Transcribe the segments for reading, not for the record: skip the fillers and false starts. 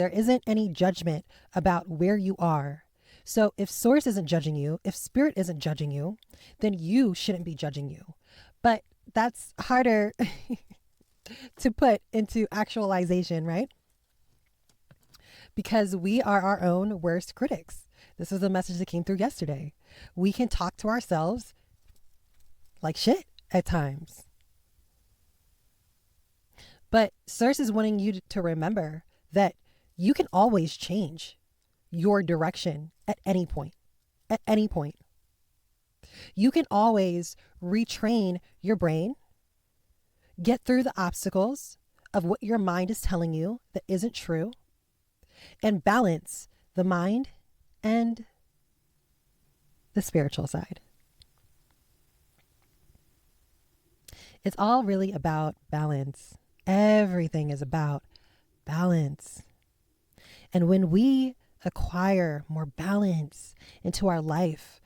There isn't any judgment about where you are. So if source isn't judging you, if spirit isn't judging you, then you shouldn't be judging you. But that's harder to put into actualization, right? Because we are our own worst critics. This is a message that came through yesterday. We can talk to ourselves like shit at times. But Source is wanting you to remember that you can always change your direction at any point. At any point. You can always retrain your brain, get through the obstacles of what your mind is telling you that isn't true, and balance the mind and the spiritual side. It's all really about balance. Everything is about balance. And when we acquire more balance into our life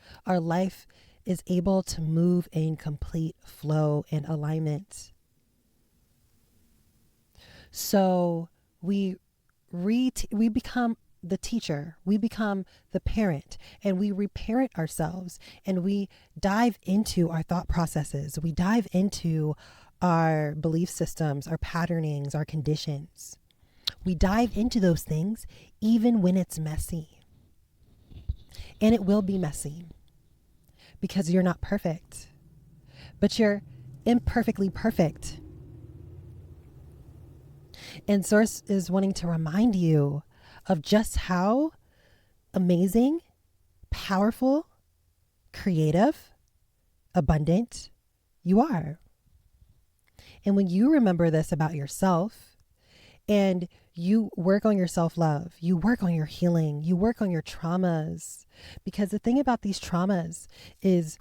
is able to move in complete flow and alignment. So we become the teacher, we become the parent, and we reparent ourselves, and we dive into our thought processes. We dive into our belief systems, our patternings, our conditions. We dive into those things even when it's messy. And it will be messy because you're not perfect, but you're imperfectly perfect. And Source is wanting to remind you of just how amazing, powerful, creative, abundant you are. And when you remember this about yourself and you work on your self-love, you work on your healing, you work on your traumas, because the thing about these traumas is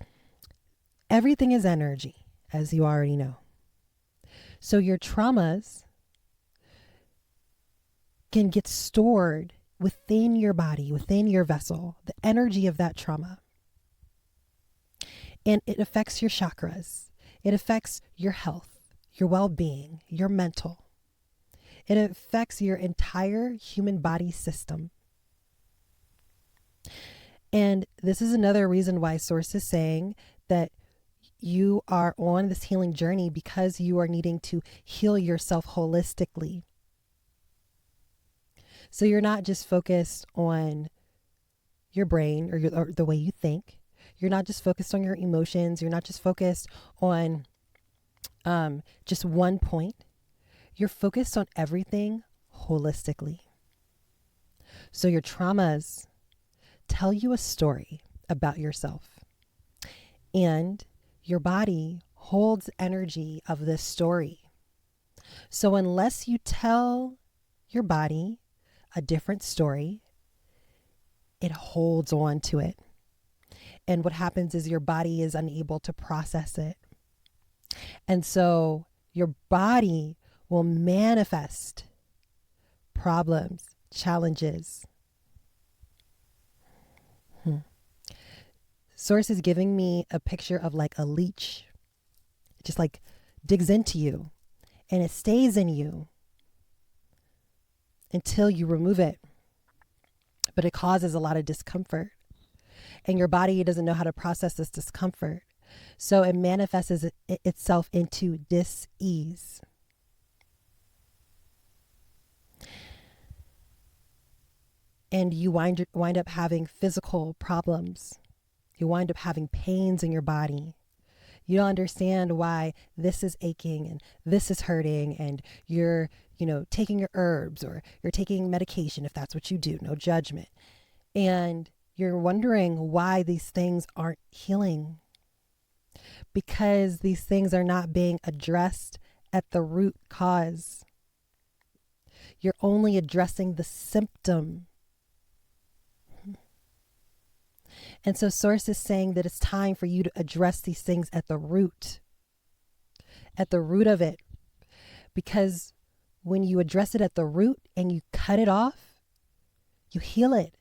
everything is energy, as you already know. So your traumas can get stored within your body, within your vessel, the energy of that trauma. And it affects your chakras. It affects your health, your well-being, your mental. It affects your entire human body system. And this is another reason why Source is saying that you are on this healing journey, because you are needing to heal yourself holistically. So you're not just focused on your brain or the way you think. You're not just focused on your emotions. You're not just focused on just one point. You're focused on everything holistically. So your traumas tell you a story about yourself. And your body holds energy of this story. So unless you tell your body a different story, it holds on to it. And what happens is your body is unable to process it. And so your body will manifest problems, challenges. Source is giving me a picture of like a leech. It just like digs into you and it stays in you until you remove it. But it causes a lot of discomfort. And your body doesn't know how to process this discomfort. So it manifests itself into dis-ease. And you wind up having physical problems. You wind up having pains in your body. You don't understand why this is aching and this is hurting, and you're, taking your herbs or you're taking medication if that's what you do, no judgment. And you're wondering why these things aren't healing, because these things are not being addressed at the root cause. You're only addressing the symptom. And so Source is saying that it's time for you to address these things at the root of it. Because when you address it at the root and you cut it off, you heal it.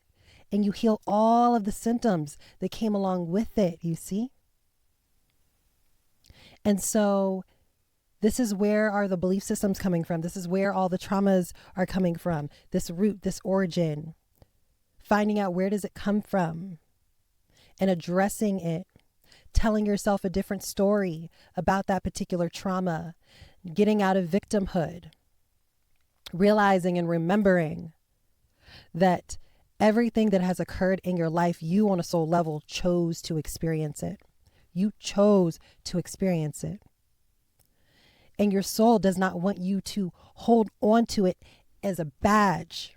And you heal all of the symptoms that came along with it, you see? And so This is where are the belief systems coming from. This is where all the traumas are coming from. This root, this origin, finding out where does it come from and addressing it, telling yourself a different story about that particular trauma, getting out of victimhood, realizing and remembering that everything that has occurred in your life, you on a soul level chose to experience it. You chose to experience it. And your soul does not want you to hold on to it as a badge.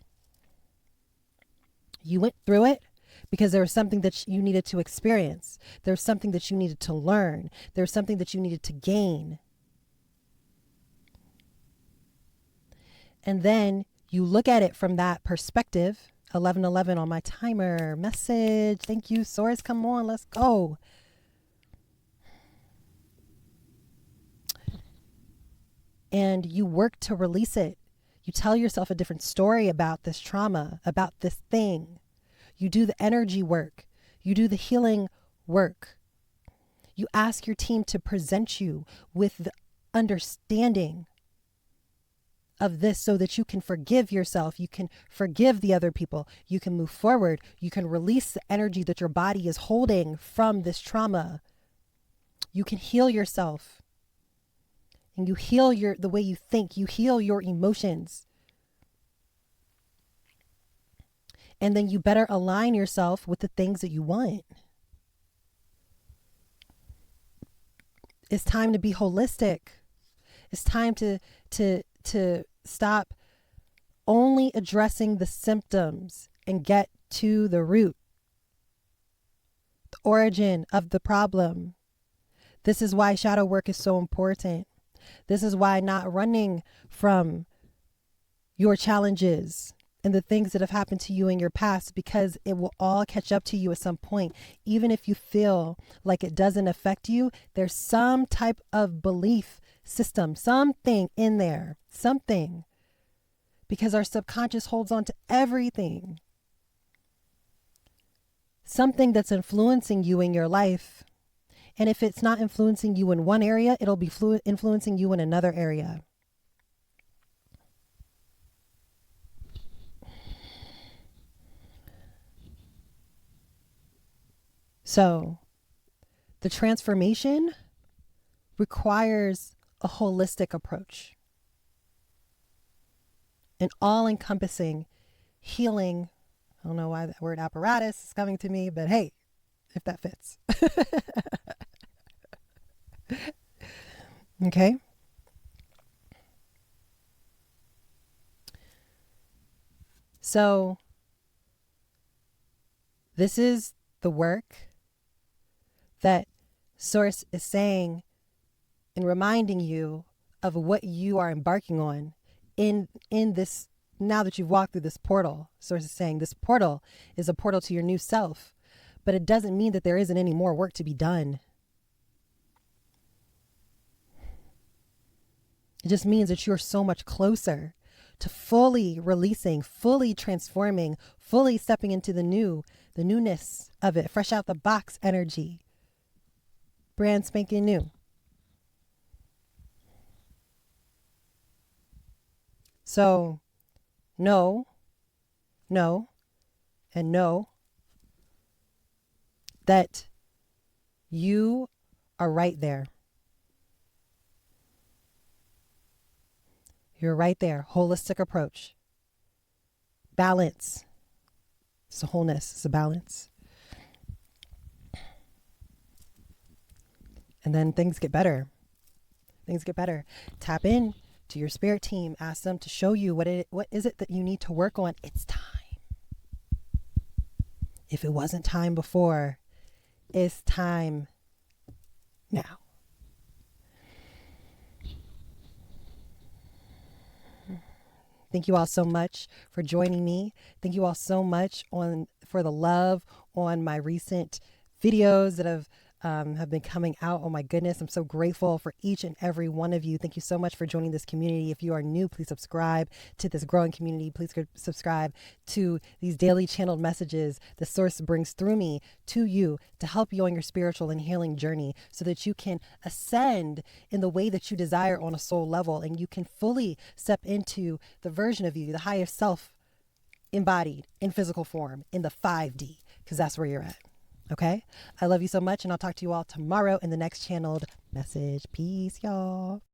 You went through it because there was something that you needed to experience. There's something that you needed to learn. There's something that you needed to gain. And then you look at it from that perspective. 11:11 on my timer. Message. Thank you, Source. Come on, let's go. And you work to release it. You tell yourself a different story about this trauma, about this thing. You do the energy work. You do the healing work. You ask your team to present you with the understanding of this so that you can forgive yourself. You can forgive the other people. You can move forward. You can release the energy that your body is holding from this trauma. You can heal yourself. And you heal the way you think. You heal your emotions. And then you better align yourself with the things that you want. It's time to be holistic. It's time to stop only addressing the symptoms and get to the root, the origin of the problem. This is why shadow work is so important. This is why not running from your challenges and the things that have happened to you in your past, because it will all catch up to you at some point. Even if you feel like it doesn't affect you, there's some type of belief system, something in there, something, because our subconscious holds on to everything. Something that's influencing you in your life. And if it's not influencing you in one area, it'll be influencing you in another area. So the transformation requires a holistic approach, an all-encompassing healing. I don't know why that word apparatus is coming to me, but hey, if that fits. Okay. So this is the work that Source is saying and reminding you of what you are embarking on in this, now that you've walked through this portal. Source is saying this portal is a portal to your new self, but it doesn't mean that there isn't any more work to be done. It just means that you're so much closer to fully releasing, fully transforming, fully stepping into the newness of it, fresh out the box energy, brand spanking new. So know that you are right there. You're right there. Holistic approach. Balance. It's a wholeness. It's a balance. And then things get better. Things get better. Tap in to your spirit team. Ask them to show you what is it that you need to work on. It's time. If it wasn't time before, it's time now. Thank you all so much for joining me. Thank you all so much for the love on my recent videos that have have been coming out. Oh my goodness. I'm so grateful for each and every one of you. Thank you so much for joining this community. If you are new, please subscribe to this growing community. Please subscribe to these daily channeled messages the source brings through me to you to help you on your spiritual and healing journey so that you can ascend in the way that you desire on a soul level, and you can fully step into the version of you, the higher self, embodied in physical form in the 5D, because that's where you're at. Okay? I love you so much, and I'll talk to you all tomorrow in the next channeled message. Peace, y'all.